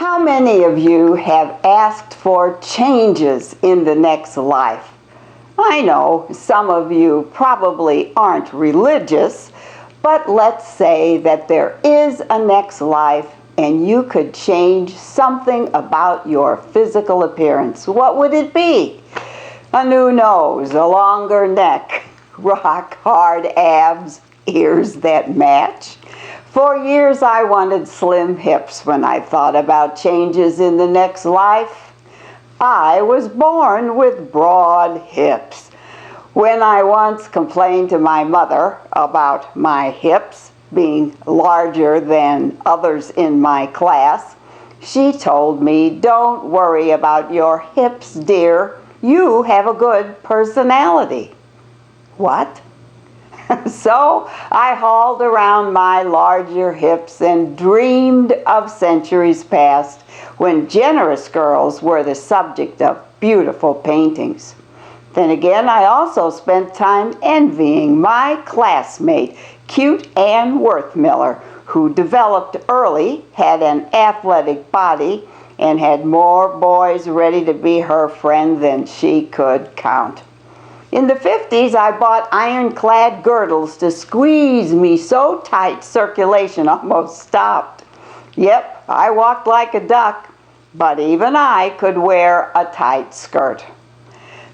How many of you have asked for changes in the next life? I know some of you probably aren't religious, but let's say that there is a next life and you could change something about your physical appearance. What would it be? A new nose, a longer neck, rock hard abs, ears that match. For years I wanted slim hips when I thought about changes in the next life. I was born with broad hips. When I once complained to my mother about my hips being larger than others in my class, she told me, "Don't worry about your hips, dear. You have a good personality." What? So I hauled around my larger hips and dreamed of centuries past when generous girls were the subject of beautiful paintings. Then again, I also spent time envying my classmate, cute Ann Worthmiller, who developed early, had an athletic body, and had more boys ready to be her friend than she could count. In the 50s, I bought ironclad girdles to squeeze me so tight circulation almost stopped. Yep, I walked like a duck, but even I could wear a tight skirt.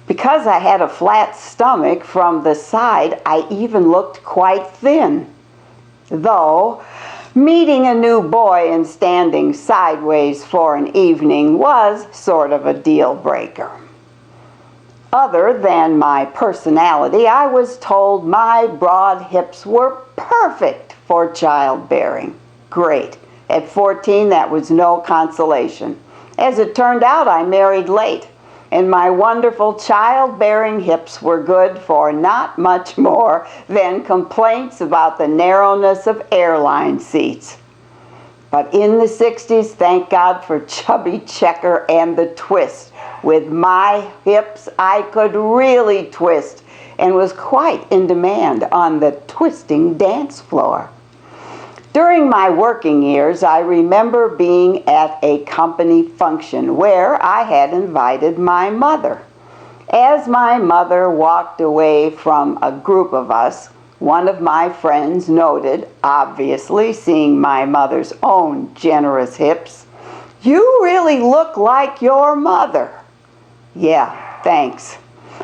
Because I had a flat stomach from the side, I even looked quite thin. Though, meeting a new boy and standing sideways for an evening was sort of a deal breaker. Other than my personality, I was told my broad hips were perfect for childbearing. Great. At 14, that was no consolation. As it turned out, I married late, and my wonderful childbearing hips were good for not much more than complaints about the narrowness of airline seats. But in the 60s, thank God for Chubby Checker and the twist. With my hips, I could really twist and was quite in demand on the twisting dance floor. During my working years, I remember being at a company function where I had invited my mother. As my mother walked away from a group of us, one of my friends noted, obviously seeing my mother's own generous hips, "You really look like your mother." Yeah, thanks.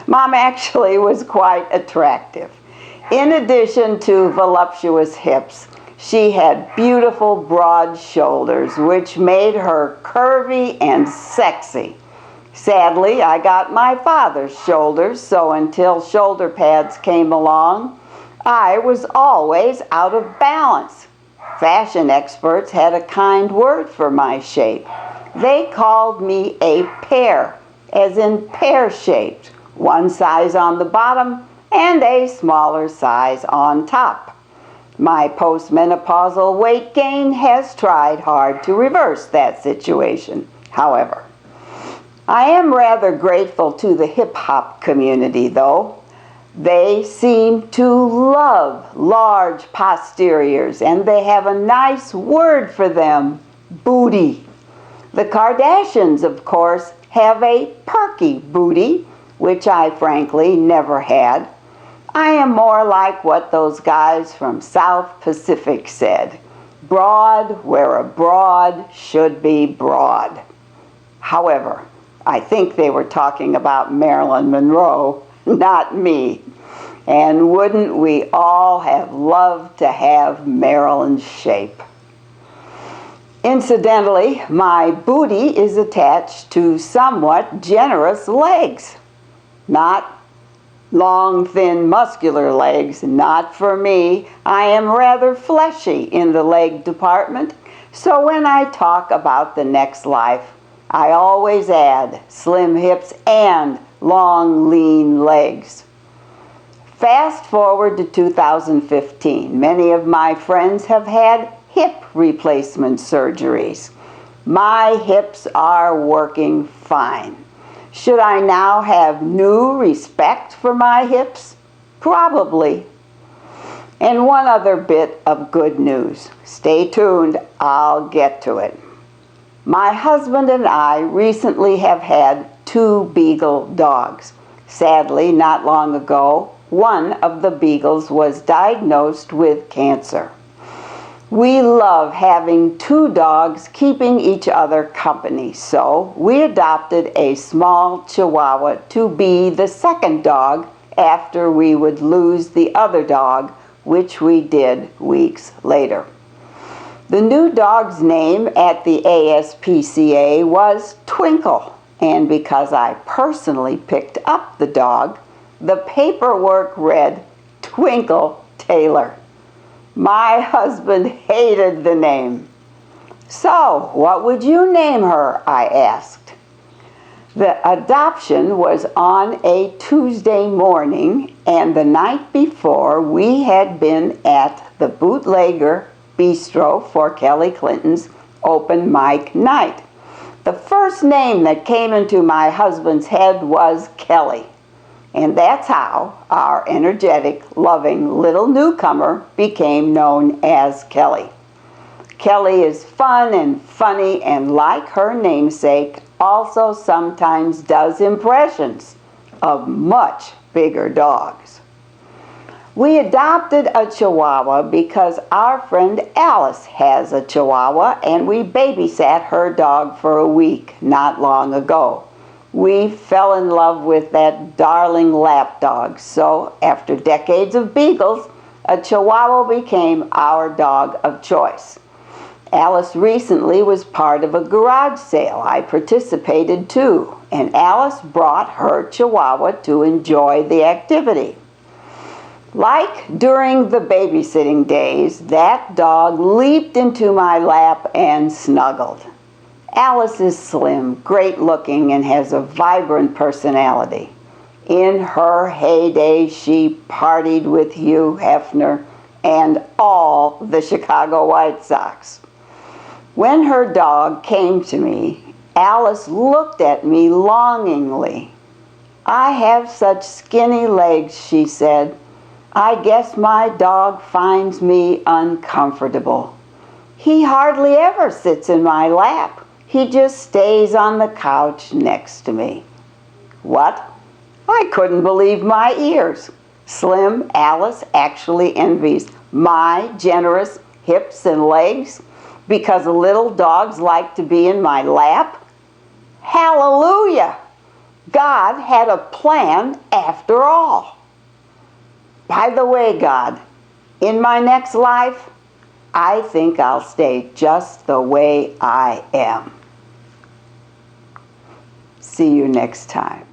Mom actually was quite attractive. In addition to voluptuous hips, she had beautiful broad shoulders, which made her curvy and sexy. Sadly, I got my father's shoulders, so until shoulder pads came along, I was always out of balance. Fashion experts had a kind word for my shape. They called me a pear, as in pear-shaped, one size on the bottom and a smaller size on top. My postmenopausal weight gain has tried hard to reverse that situation, however. I am rather grateful to the hip-hop community, though. They seem to love large posteriors, and they have a nice word for them, booty. The Kardashians, of course, have a perky booty, which I frankly never had. I am more like what those guys from South Pacific said, broad where a broad should be broad. However, I think they were talking about Marilyn Monroe, not me. And wouldn't we all have loved to have Marilyn's shape? Incidentally, my booty is attached to somewhat generous legs. Not long, thin, muscular legs, not for me. I am rather fleshy in the leg department, so when I talk about the next life, I always add slim hips and long, lean legs. Fast forward to 2015. Many of my friends have had hip replacement surgeries. My hips are working fine. Should I now have new respect for my hips? Probably. And one other bit of good news. Stay tuned, I'll get to it. My husband and I recently have had 2 beagle dogs. Sadly, not long ago, one of the beagles was diagnosed with cancer. We love having 2 dogs keeping each other company, so we adopted a small Chihuahua to be the second dog after we would lose the other dog, which we did weeks later. The new dog's name at the ASPCA was Twinkle, and because I personally picked up the dog, the paperwork read Twinkle Taylor. My husband hated the name. "So, what would you name her?" I asked. The adoption was on a Tuesday morning, and the night before we had been at the Bootlegger Bistro for Kelly Clinton's open mic night. The first name that came into my husband's head was Kelly, and that's how our energetic, loving little newcomer became known as Kelly. Kelly is fun and funny, and like her namesake, also sometimes does impressions of much bigger dogs. We adopted a Chihuahua because our friend Alice has a Chihuahua, and we babysat her dog for a week not long ago. We fell in love with that darling lap dog, so after decades of beagles, a Chihuahua became our dog of choice. Alice recently was part of a garage sale I participated too, and Alice brought her Chihuahua to enjoy the activity. Like during the babysitting days, that dog leaped into my lap and snuggled. Alice is slim, great looking, and has a vibrant personality. In her heyday, she partied with Hugh Hefner and all the Chicago White Sox. When her dog came to me, Alice looked at me longingly. "I have such skinny legs," she said. "I guess my dog finds me uncomfortable. He hardly ever sits in my lap. He just stays on the couch next to me." What? I couldn't believe my ears. Slim Alice actually envies my generous hips and legs because little dogs like to be in my lap? Hallelujah! God had a plan after all. By the way, God, in my next life, I think I'll stay just the way I am. See you next time.